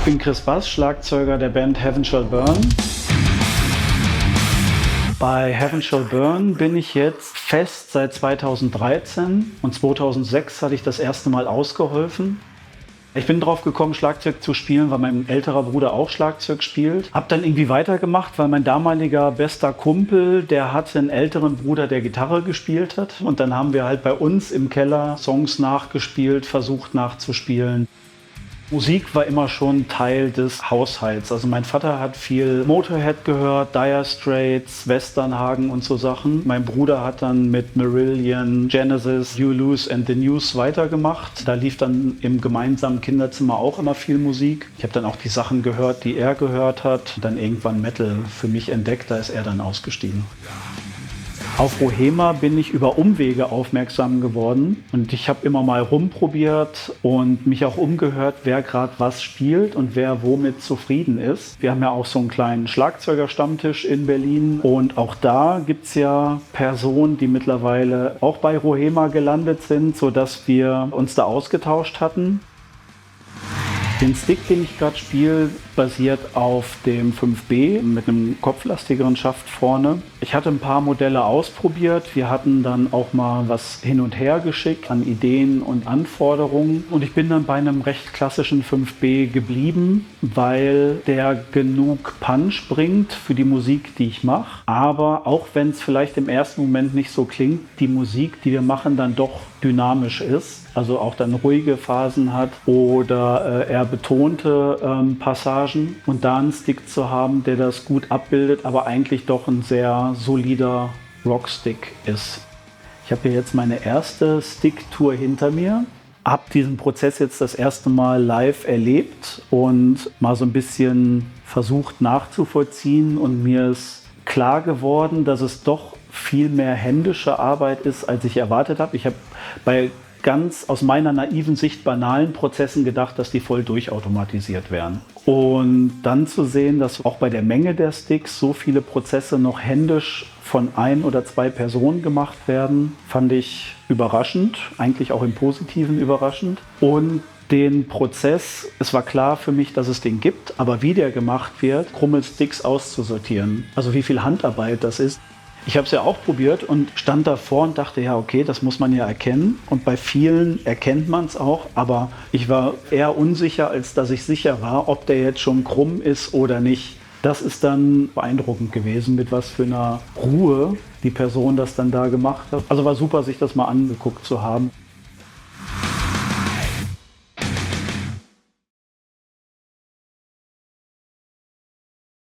Ich bin Chris Bass, Schlagzeuger der Band Heaven Shall Burn. Bei Heaven Shall Burn bin ich jetzt fest seit 2013 und 2006 hatte ich das erste Mal ausgeholfen. Ich bin drauf gekommen, Schlagzeug zu spielen, weil mein älterer Bruder auch Schlagzeug spielt. Hab dann irgendwie weitergemacht, weil mein damaliger bester Kumpel, der hatte einen älteren Bruder, der Gitarre gespielt hat. Und dann haben wir halt bei uns im Keller Songs nachgespielt, versucht nachzuspielen. Musik war immer schon Teil des Haushalts. Also mein Vater hat viel Motorhead gehört, Dire Straits, Westernhagen und so Sachen. Mein Bruder hat dann mit Marillion, Genesis, You Lose and the News weitergemacht. Da lief dann im gemeinsamen Kinderzimmer auch immer viel Musik. Ich habe dann auch die Sachen gehört, die er gehört hat. Und dann irgendwann Metal für mich entdeckt, da ist er dann ausgestiegen. Auf Rohema bin ich über Umwege aufmerksam geworden und ich habe immer mal rumprobiert und mich auch umgehört, wer gerade was spielt und wer womit zufrieden ist. Wir haben ja auch so einen kleinen Schlagzeugerstammtisch in Berlin und auch da gibt es ja Personen, die mittlerweile auch bei Rohema gelandet sind, sodass wir uns da ausgetauscht hatten. Den Stick, den ich gerade spiele, basiert auf dem 5B mit einem kopflastigeren Schaft vorne. Ich hatte ein paar Modelle ausprobiert. Wir hatten dann auch mal was hin und her geschickt an Ideen und Anforderungen. Und ich bin dann bei einem recht klassischen 5B geblieben, weil der genug Punch bringt für die Musik, die ich mache. Aber auch wenn es vielleicht im ersten Moment nicht so klingt, die Musik, die wir machen, dann doch dynamisch ist. Also auch dann ruhige Phasen hat oder eher betonte Passagen. Und da einen Stick zu haben, der das gut abbildet, aber eigentlich doch ein sehr solider Rockstick ist. Ich habe hier jetzt meine erste Stick-Tour hinter mir. Habe diesen Prozess jetzt das erste Mal live erlebt und mal so ein bisschen versucht nachzuvollziehen. Und mir ist klar geworden, dass es doch viel mehr händische Arbeit ist, als ich erwartet habe. Ich habe bei ganz aus meiner naiven Sicht banalen Prozessen gedacht, dass die voll durchautomatisiert wären. Und dann zu sehen, dass auch bei der Menge der Sticks so viele Prozesse noch händisch von ein oder zwei Personen gemacht werden, fand ich überraschend, eigentlich auch im Positiven überraschend. Und den Prozess, es war klar für mich, dass es den gibt, aber wie der gemacht wird, Krummelsticks auszusortieren, also wie viel Handarbeit das ist. Ich habe es ja auch probiert und stand davor und dachte, ja okay, das muss man ja erkennen. Und bei vielen erkennt man es auch, aber ich war eher unsicher, als dass ich sicher war, ob der jetzt schon krumm ist oder nicht. Das ist dann beeindruckend gewesen, mit was für einer Ruhe die Person das dann da gemacht hat. Also war super, sich das mal angeguckt zu haben.